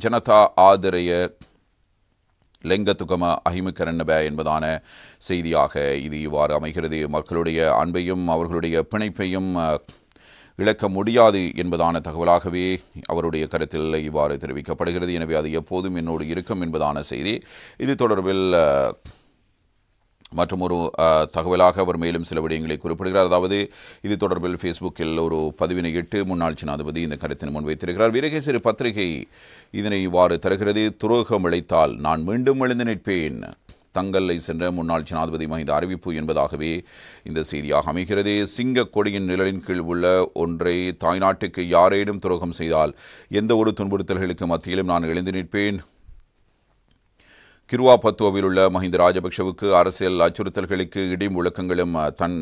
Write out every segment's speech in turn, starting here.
ஜனதா ஆதரய லெங்கத்துகம அஹிமகரன்னப என்பதான செய்தியாக இது இவ்வாறு அமைகிறது. மக்களுடைய அன்பையும் அவர்களுடைய பிணைப்பையும் இழக்க முடியாது என்பதான தகவலாகவே அவருடைய கருத்தில் இவ்வாறு தெரிவிக்கப்படுகிறது. எனவே அது எப்போதும் என்னோடு இருக்கும் என்பதான செய்தி. இது தொடர்பில் மற்றும் ஒரு தகவலாக அவர் மேலும் சில விடயங்களை குறிப்பிடுகிறார். அதாவது இது தொடர்பில் ஃபேஸ்புக்கில் ஒரு பதிவினை இட்டு முன்னாள் ஜனாதிபதி இந்த கருத்தினை முன்வைத்திருக்கிறார். வீரகேசரி பத்திரிகை இதனை இவ்வாறு தருகிறது. துரோகம் இழைத்தால் நான் மீண்டும் எழுந்து நிற்பேன். தங்கல்லை சென்ற முன்னாள் ஜனாதிபதி மஹிந்த அறிவிப்பு என்பதாகவே இந்த செய்தியாக அமைகிறது. சிங்க கொடியின் நிழலின் கீழ் உள்ள ஒன்றை தாய்நாட்டுக்கு யாரேனும் துரோகம் செய்தால் எந்த ஒரு துன்புறுத்தல்களுக்கு மத்தியிலும் நான் எழுந்து நிற்பேன். கிருவா பத்துவாவில் உள்ள மஹிந்த ராஜபக்ஷவுக்கு அரசியல் அச்சுறுத்தல்களுக்கு இடி முழக்கங்களும்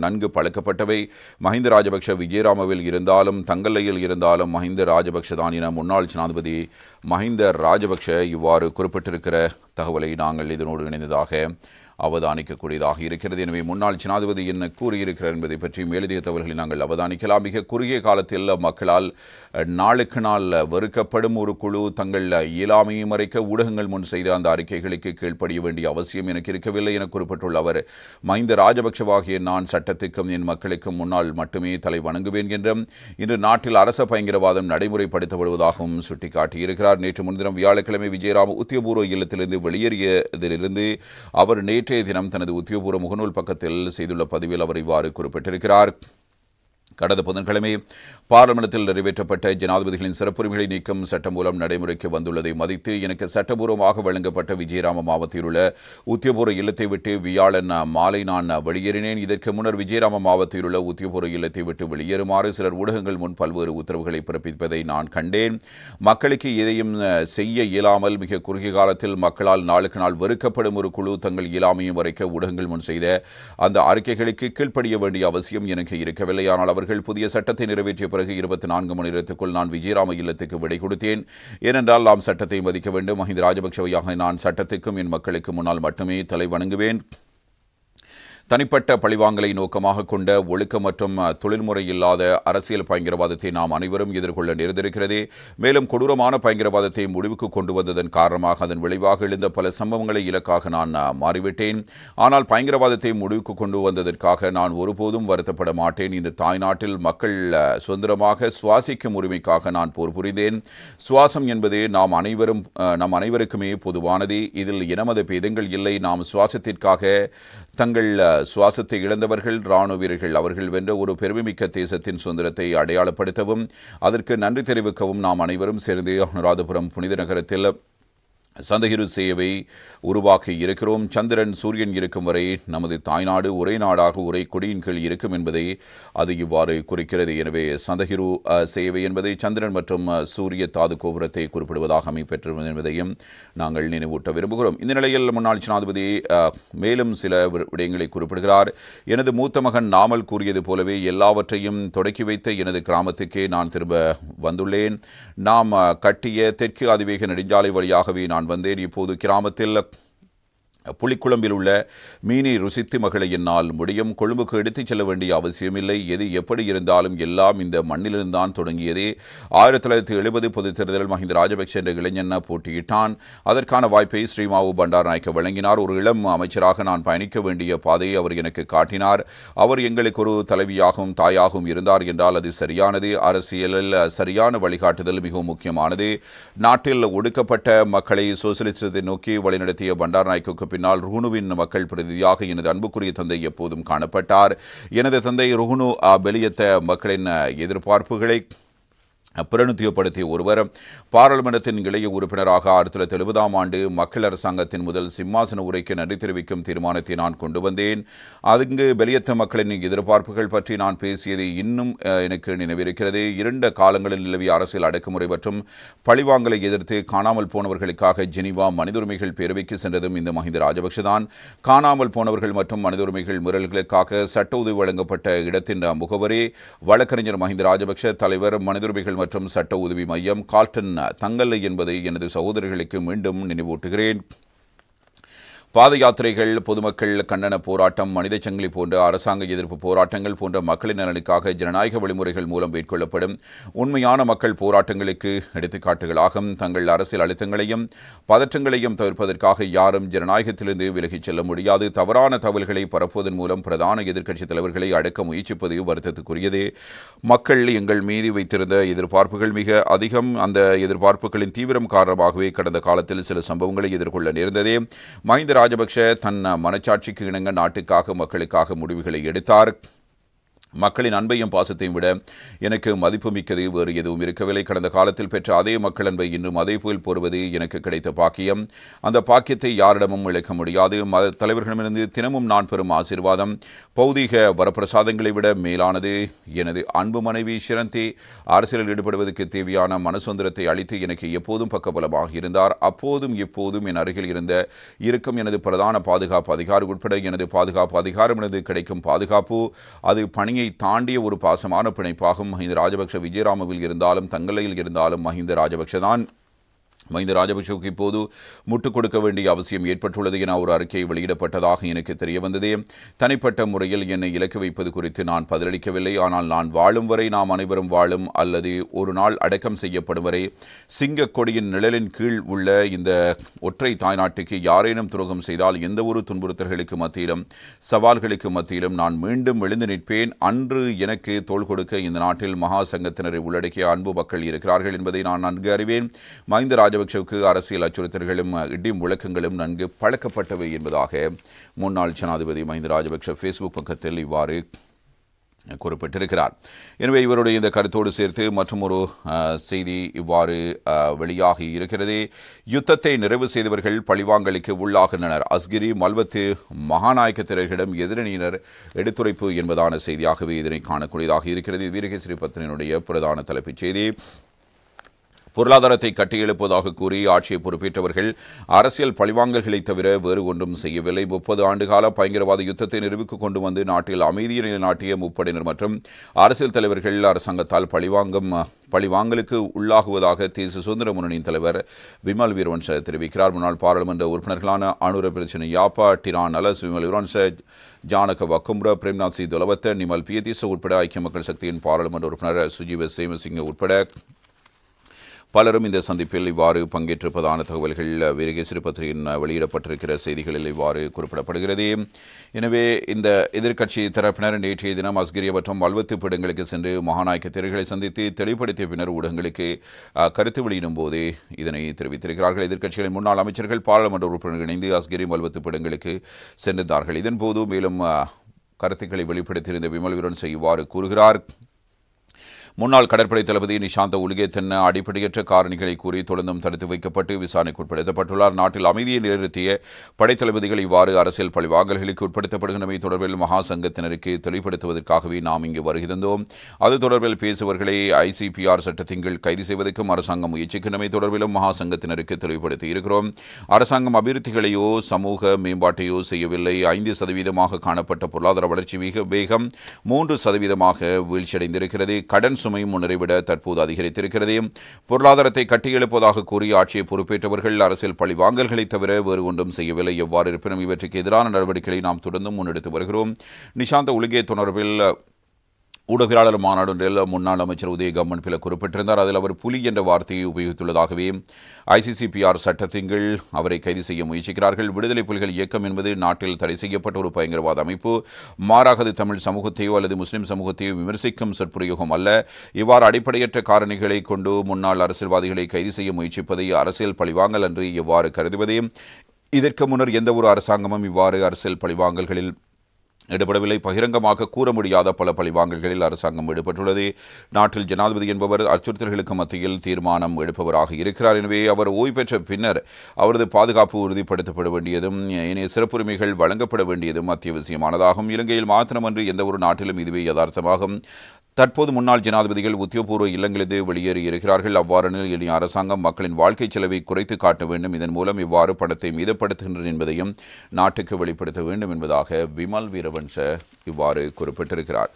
நன்கு பழக்கப்பட்டவை. மஹிந்த ராஜபக்ஷ விஜயராமவில் இருந்தாலும் தங்கல்லையில் இருந்தாலும் மஹிந்த ராஜபக்ஷ தான் என முன்னாள் ஜனாதிபதி மஹிந்த ராஜபக்ஷ இவ்வாறு குறிப்பிட்டிருக்கிற தகவலை நாங்கள் இதனோடு இணைந்ததாக அவதானிக்கக்கூடியதாக இருக்கிறது. எனவே முன்னாள் ஜனாதிபதி என்ன கூறியிருக்கிறார் என்பதை பற்றி மேலதிக தகவல்களை நாங்கள் அவதானிக்கலாம். மிக குறுகிய காலத்தில் மக்களால் நாளுக்கு நாள் வெறுக்கப்படும் ஒரு குழு தங்கள் இயலாமையை மறைக்க ஊடகங்கள் முன் செய்த அந்த அறிக்கைகளுக்கு கீழ்ப்படிய வேண்டிய அவசியம் எனக்கு இருக்கவில்லை என குறிப்பிட்டுள்ள அவர், மஹிந்த ராஜபக்ஷவாகிய நான் சட்டத்துக்கும் என் மக்களுக்கும் முன்னால் மட்டுமே தலை வணங்குவேன் என்றும் இன்று நாட்டில் அரச பயங்கரவாதம் நடைமுறைப்படுத்தப்படுவதாகவும் சுட்டிக்காட்டியிருக்கிறார். நேற்று முன்தினம் வியாழக்கிழமை விஜயராம உத்தியோகபூர்வ இல்லத்திலிருந்து வெளியேறியதிலிருந்து அவர் நேற்றைய தினம் தனது உத்தியோகபூர்வ முகநூல் பக்கத்தில் செய்துள்ள பதிவில் அவர் இவ்வாறு குறிப்பிட்டிருக்கிறார். கடந்த புதன்கிழமை பார்லிமென்ட்டில் நிறைவேற்றப்பட்ட ஜனாதிபதிகளின் சிறப்புரிமைகளை நீக்கும் சட்டம் மூலம் நடைமுறைக்கு வந்துள்ளதை மதித்து எனக்கு சட்டபூர்வமாக வழங்கப்பட்ட விஜயராம மாவட்டத்தில் உள்ள உத்தியோகபூர்வ இல்லத்தை விட்டு வியாழன் மாலை நான் வெளியேறினேன். இதற்கு முன்னர் விஜயராம மாவட்டத்தில் உள்ள உத்தியோகபூர்வ இல்லத்தை விட்டு வெளியேறுமாறு சிலர் ஊடகங்கள் முன் பல்வேறு உத்தரவுகளை பிறப்பிப்பதை நான் கண்டேன். மக்களுக்கு எதையும் செய்ய இயலாமல் மிக குறுகிய காலத்தில் மக்களால் நாளுக்கு நாள் வெறுக்கப்படும் ஒரு குழு தங்கள் இயலாமையை மறைக்க ஊடகங்கள் முன் செய்த அந்த அறிக்கைகளுக்கு கீழ்ப்படிய வேண்டிய அவசியம் எனக்கு இருக்கவில்லை. ஆனால் அவர்கள் புதிய சட்டத்தை நிறைவேற்றிய பிறகு 24 மணி நேரத்துக்குள் நான் விஜயராம இல்லத்துக்கு விடை கொடுத்தேன். ஏனென்றால் நாம் சட்டத்தை மதிக்க வேண்டும். மஹிந்த ராஜபக்ஷவையாக நான் சட்டத்துக்கும் என் மக்களுக்கு முன்னால் மட்டுமே தலை வணங்குவேன். தனிப்பட்ட பழிவாங்கலை நோக்கமாக கொண்ட ஒழுக்க மற்றும் தொழில்முறை இல்லாத அரசியல் பயங்கரவாதத்தை நாம் அனைவரும் எதிர்கொள்ள நேர்ந்திருக்கிறது. மேலும் கொடூரமான பயங்கரவாதத்தை முடிவுக்கு கொண்டு வந்ததன் காரணமாக அதன் விளைவாக எழுந்த பல சம்பவங்களை இலக்காக நான் மாறிவிட்டேன். ஆனால் பயங்கரவாதத்தை முடிவுக்கு கொண்டு வந்ததற்காக நான் ஒருபோதும் வருத்தப்பட மாட்டேன். இந்த தாய்நாட்டில் மக்கள் சுதந்திரமாக சுவாசிக்கும் உரிமைக்காக நான் போர் புரிந்தேன். சுவாசம் என்பது நம் அனைவருக்குமே பொதுவானது. இதில் இனமத பேதங்கள் இல்லை. நாம் சுவாசத்திற்காக தங்கள் சுவாசத்தை இழந்தவர்கள் இராணுவ வீரர்கள். அவர்கள் வென்ற ஒரு பெருமைமிக்க தேசத்தின் சுதந்திரத்தை அடையாளப்படுத்தவும் அதற்கு நன்றி தெரிவிக்கவும் நாம் அனைவரும் சேர்ந்து அனுராதபுரம் புனித நகரத்தில் சந்தகிரு சேவை உருவாக்கி இருக்கிறோம். சந்திரன் சூரியன் இருக்கும் வரை நமது தாய்நாடு ஒரே நாடாக ஒரே கொடியின் கீழ் இருக்கும் என்பதை அது இவ்வாறு குறிக்கிறது. எனவே சந்தகிரு சேவை என்பதை சந்திரன் மற்றும் சூரிய தாது கோபுரத்தை குறிப்பிடுவதாக அமைப்பெற்றது என்பதையும் நாங்கள் நினைவூட்ட விரும்புகிறோம். இந்த நிலையில் முன்னாள் ஜனாதிபதி மேலும் சில விடயங்களை குறிப்பிடுகிறார். எனது மூத்த மகன் நாமல் கூறியது போலவே எல்லாவற்றையும் தொடக்கி வைத்த எனது கிராமத்துக்கே நான் திரும்ப வந்துள்ளேன். நாம் கட்டிய தெற்கு அதிவேக நெடுஞ்சாலை வழியாகவே நான் வந்தேன். இப்போது கிராமத்தில் புலிக்குழம்பில் உள்ள மீனை ருசித்து மகளை என்னால் முடியும். கொழும்புக்கு எடுத்துச் செல்ல வேண்டிய அவசியமில்லை. எது எப்படி இருந்தாலும் எல்லாம் இந்த மண்ணிலிருந்தான் தொடங்கியதே. 1970 பொதுத் தேர்தலில் மஹிந்த ராஜபக்ஷ என்ற இளைஞன் போட்டியிட்டான். அதற்கான வாய்ப்பை ஸ்ரீமாவு பண்டாரநாயக்க வழங்கினார். ஒரு இளம் அமைச்சராக நான் பயணிக்க வேண்டிய பாதையை அவர் எனக்கு காட்டினார். அவர் எங்களுக்கு ஒரு தலைவியாகவும் தாயாகவும் இருந்தார் என்றால் அது சரியானது. அரசியலில் சரியான வழிகாட்டுதல் மிகவும் முக்கியமானது. நாட்டில் ஒடுக்கப்பட்ட மக்களை சோசலிசத்தை நோக்கி வழிநடத்திய பண்டாரநாயக்கு பின்னால் ருகுணுவின் மக்கள் பிரதிநிதியாக எனது அன்புக்குரிய தந்தை எப்போதும் காணப்பட்டார். எனது தந்தை ருகுணு பெலியத்த மக்களின் எதிர்பார்ப்புகளை பிரதிநிதித்துவப்படுத்திய ஒருவர். பாராளுமன்றத்தின் இளைய உறுப்பினராக 1970ஆம் ஆண்டு மக்கள் அரசாங்கத்தின் முதல் சிம்மாசன உரைக்கு நன்றி தெரிவிக்கும் தீர்மானத்தை நான் கொண்டு வந்தேன். அங்கு பெலியத்த மக்களின் எதிர்பார்ப்புகள் பற்றி நான் பேசியது இன்னும் எனக்கு நினைவிருக்கிறது. இருண்ட காலங்களில் நிலவிய அரசியல் அடக்குமுறை மற்றும் பழிவாங்கலை எதிர்த்து காணாமல் போனவர்களுக்காக ஜெனீவா மனித உரிமைகள் பேரவைக்கு சென்றதும் இந்த மஹிந்த ராஜபக்ஷ தான். காணாமல் போனவர்கள் மற்றும் மனித உரிமைகள் மீறல்களுக்காக சட்ட உதவி வழங்கப்பட்ட இடத்தின் முகவரே வழக்கறிஞர் மஹிந்த ராஜபக்ஷ, தலைவர், மனித உரிமைகள் மற்றும் சட்ட உதவி மையம் கால்டன் தங்கல்லை என்பதை எனது சகோதரர்களுக்கு மீண்டும் நினைவூட்டுகிறேன். பாத யாத்திரைகள், பொதுமக்கள் கண்டன போராட்டம், மனித சங்கிலி போன்ற அரசாங்க எதிர்ப்பு போராட்டங்கள் போன்ற மக்களின் நலனுக்காக ஜனநாயக வழிமுறைகள் மூலம் மேற்கொள்ளப்படும் உண்மையான மக்கள் போராட்டங்களுக்கு எடுத்துக்காட்டுகளாகும். தங்கள் அரசியல் அழுத்தங்களையும் பதற்றங்களையும் தவிர்ப்பதற்காக யாரும் ஜனநாயகத்திலிருந்து விலகிச் செல்ல முடியாது. தவறான தகவல்களை பரப்புவதன் மூலம் பிரதான எதிர்க்கட்சித் தலைவர்களை அடக்க முயற்சிப்பது வருத்தத்துக்குரியது. மக்கள் எங்கள் மீது வைத்திருந்த எதிர்பார்ப்புகள் மிக அதிகம். அந்த எதிர்பார்ப்புகளின் தீவிரம் காரணமாகவே கடந்த காலத்தில் சில சம்பவங்களை எதிர்கொள்ள நேர்ந்தது. மஹிந்த ராஜபக்ஷ தன் மனச்சாட்சிக்கு இணங்க நாட்டுக்காக மக்களுக்காக முடிவுகளை எடுத்தார். மக்களின் அன்பையும் பாசத்தையும் விட எனக்கு மதிப்பு மிக்கது வேறு எதுவும் இருக்கவில்லை. கடந்த காலத்தில் பெற்ற அதே மக்கள் அன்பை இன்னும் அதே போல் போருவது எனக்கு கிடைத்த பாக்கியம். அந்த பாக்கியத்தை யாரிடமும் இழக்க முடியாது. மத தலைவர்களிடமிருந்து தினமும் நான் பெறும் ஆசீர்வாதம் பௌதீக வரப்பிரசாதங்களை விட மேலானது. எனது அன்பு மனைவி ஷிரந்தி அரசியலில் ஈடுபடுவதற்கு தேவையான மனசுந்தரத்தை அளித்து எனக்கு எப்போதும் பக்கபலமாக இருந்தார். அப்போதும் எப்போதும் என் அருகில் இருக்கும் எனது பிரதான பாதுகாப்பு அதிகாரி உட்பட எனது பாதுகாப்பு அதிகாரமிருந்து கிடைக்கும் பாதுகாப்பு அது பணியை தாண்டிய ஒரு பாசமான பிணைப்பாகும். மஹிந்த ராஜபக்ஷ விஜயராமவில் இருந்தாலும் தங்கலையில் இருந்தாலும் மஹிந்த ராஜபக்ஷ தான். மஹிந்த ராஜபக்ஷவுக்கு இப்போது முட்டுக் கொடுக்க வேண்டிய அவசியம் ஏற்பட்டுள்ளது என ஒரு அறிக்கை வெளியிடப்பட்டதாக எனக்கு தெரிய வந்தது. தனிப்பட்ட முறையில் என்னை இலக்கு வைப்பது குறித்து நான் பதிலளிக்கவில்லை. ஆனால் நான் வாழும் வரை, நாம் அனைவரும் வாழும் அல்லது ஒரு நாள் அடக்கம் செய்யப்படும் வரை சிங்க கொடியின் நிழலின் கீழ் உள்ள இந்த ஒற்றை தாய்நாட்டுக்கு யாரேனும் துரோகம் செய்தால் எந்த ஒரு துன்புறுத்தல்களுக்கு மத்தியிலும் சவால்களுக்கு மத்தியிலும் நான் மீண்டும் எழுந்து நிற்பேன். அன்று எனக்கு தோள் கொடுக்க இந்த நாட்டில் மகா சங்கத்தினரை உள்ளடக்கிய அன்பு மக்கள் இருக்கிறார்கள் என்பதை நான் நன்கு அறிவேன். மஹிந்த ராஜபக்ஷவுக்கு அரசியல் அச்சுறுத்தல்களும் இடி முழக்கங்களும் நன்கு பழக்கப்பட்டவை என்பதாக முன்னாள் ஜனாதிபதி மஹிந்த ராஜபக்ஷ ஃபேஸ்புக் பக்கத்தில் இவ்வாறு குறிப்பிட்டிருக்கிறார். எனவே இவருடைய இந்த கருத்தோடு சேர்த்து மற்றும் ஒரு செய்தி இவ்வாறு வெளியாகி இருக்கிறது. யுத்தத்தை நிறைவு செய்தவர்கள் பழிவாங்கலுக்கு உள்ளாகின்றனர். அஸ்கிரி மல்வத்து மகாநாயக்க திரைகளிடம் எதிரணியினர் எடுத்துரைப்பு என்பதான செய்தியாகவே இதனை காணக்கூடியதாக இருக்கிறது. வீரகேசரி பத்திரிகையினுடைய பிரதான தலைப்புச் செய்தி. பொருளாதாரத்தை கட்டியெழுப்பதாக கூறி ஆட்சியை பொறுப்பேற்றவர்கள் அரசியல் பழிவாங்கல்களை தவிர வேறு ஒன்றும் செய்யவில்லை. 30 ஆண்டுகால பயங்கரவாத யுத்தத்தை நிறைவுக்கு கொண்டு வந்து நாட்டில் அமைதியை நிலைநாட்டிய முப்படையினர் மற்றும் அரசியல் தலைவர்கள் அரசாங்கத்தால் பழிவாங்கலுக்கு உள்ளாகுவதாக தேசிய சுதந்திர முன்னணியின் தலைவர் விமல் வீரவன்ச தெரிவிக்கிறார். முன்னாள் பாராளுமன்ற உறுப்பினர்களான அனுர பிரச்சனை யாப்பா, டிரான் அலஸ், விமல் வீரவன்ச, ஜானக வக்கும்ர, பிரேம்நாத் சி தொலவத்த, நிமல் பியதிச உட்பட ஐக்கிய மக்கள் சக்தியின் பாராளுமன்ற உறுப்பினர் சுஜீவ சேமசிங்க உட்பட பலரும் இந்த சந்திப்பில் இவ்வாறு பங்கேற்றிருப்பதான தகவல்கள் வீரகேசரி பத்திரிகையின் வெளியிடப்பட்டிருக்கிற செய்திகளில் இவ்வாறு குறிப்பிடப்படுகிறது. எனவே இந்த எதிர்க்கட்சி தரப்பினர் நேற்றைய தினம் அஸ்கிரிய மற்றும் மல்வத்து பீடங்களுக்கு சென்று மகாநாயக்க தேர்தல்களை சந்தித்து தெளிவுபடுத்திய பின்னர் ஊடகங்களுக்கு கருத்து வெளியிடும் போதே இதனை தெரிவித்திருக்கிறார்கள். எதிர்க்கட்சிகளின் முன்னாள் அமைச்சர்கள் பாராளுமன்ற உறுப்பினர்கள் இணைந்து அஸ்கிரி மல்வத்து பீடங்களுக்கு சென்றிருந்தார்கள். இதன்போது மேலும் கருத்துக்களை வெளிப்படுத்தியிருந்த விமல் வீரவன்ச இவ்வாறு கூறுகிறார். முன்னாள் கடற்படை தளபதி நிஷாந்த உலுகேத்தன அடிப்படையற்ற காரணிகளை கூறி தொடர்ந்தும் தடுத்து வைக்கப்பட்டு விசாரணைக்கு உட்படுத்தப்பட்டுள்ளார். நாட்டில் அமைதியை நிலைநிறுத்திய படைத்தளபதிகள் இவ்வாறு அரசியல் பழிவாங்கல்களுக்கு உட்படுத்தப்படுகின்றமை தொடர்பில் மகா சங்கத்தினருக்கு தெளிவுபடுத்துவதற்காகவே நாம் இங்கு வருகின்றோம். அது தொடர்பில் பேசுபவர்களை ICPR சட்டத்தின் கீழ் கைது செய்வதற்கும் அரசாங்கம் முயற்சிக்கின்றமை தொடர்பிலும் மகா சங்கத்தினருக்கு தெளிவுபடுத்தி இருக்கிறோம். அரசாங்கம் அபிவிருத்திகளையோ சமூக மேம்பாட்டையோ செய்யவில்லை. 5% காணப்பட்ட பொருளாதார வளர்ச்சி வேகம் 3% வீழ்ச்சியடைந்திருக்கிறது. கடன் சுமையும் முன்னரை விட தற்போது அதிகரித்திருக்கிறது. பொருளாதாரத்தை கட்டியெழுப்பதாக கூறி ஆட்சியை பொறுப்பேற்றவர்கள் அரசியல் பழிவாங்கல்களை தவிர வேறு ஒன்றும் செய்யவில்லை. எவ்வாறு இருப்பினும் இவற்றுக்கு எதிரான நடவடிக்கைகளை நாம் தொடர்ந்தும் முன்னெடுத்து வருகிறோம். நிஷாந்த உலுகே தொடர்பில் ஊடகவியலாளர் மாநாடு ஒன்றில் முன்னாள் அமைச்சர் உதயகம்மன் பில குறிப்பிட்டிருந்தார். அதில் அவர் புலி என்ற வார்த்தையை உபயோகித்துள்ளதாகவே ICCPR சட்டத்தின் கீழ் அவரை கைது செய்ய முயற்சிக்கிறார்கள். விடுதலை புலிகள் இயக்கம் என்பது நாட்டில் தடை செய்யப்பட்ட ஒரு பயங்கரவாத அமைப்பு. மாறாக அது தமிழ் சமூகத்தையோ அல்லது முஸ்லிம் சமூகத்தையோ விமர்சிக்கும் சொற்பிரயோகம் அல்ல. இவ்வாறு அடிப்படையற்ற காரணிகளை கொண்டு முன்னாள் அரசியல்வாதிகளை கைது செய்ய முயற்சிப்பதை அரசியல் பழிவாங்கல் என்று எவ்வாறு கருதுவது? இதற்கு முன்னர் எந்த ஒரு அரசாங்கமும் இவ்வாறு அரசியல் பழிவாங்கல்களில் ஈடுபடவில்லை. பகிரங்கமாக கூற முடியாத பல பழிவாங்கல்களில் அரசாங்கம் ஈடுபட்டுள்ளது. நாட்டில் ஜனாதிபதி என்பவர் அச்சுறுத்தல்களுக்கு மத்தியில் தீர்மானம் எடுப்பவராக இருக்கிறார். எனவே அவர் ஓய்வு பெற்ற பின்னர் அவரது பாதுகாப்பு உறுதிப்படுத்தப்பட வேண்டியதும் ஏனைய சிறப்புரிமைகள் வழங்கப்பட வேண்டியதும் அத்தியாவசியமானதாகும். இலங்கையில் மாத்திரமன்று எந்த ஒரு நாட்டிலும் இதுவே யதார்த்தமாகும். தற்போது முன்னாள் ஜனாதிபதிகள் உத்தியோகபூர்வ இல்லங்களிலிருந்து வெளியேறி இருக்கிறார்கள். அவ்வாறெனில் இனி அரசாங்கம் மக்களின் வாழ்க்கை செலவை குறைத்து காட்ட வேண்டும். இதன் மூலம் இவ்வாறு பணத்தை மீதப்படுத்துகின்றன என்பதையும் நாட்டுக்கு வெளிப்படுத்த வேண்டும் என்பதாக விமல் வீரவன்ச இவ்வாறு குறிப்பிட்டிருக்கிறார்.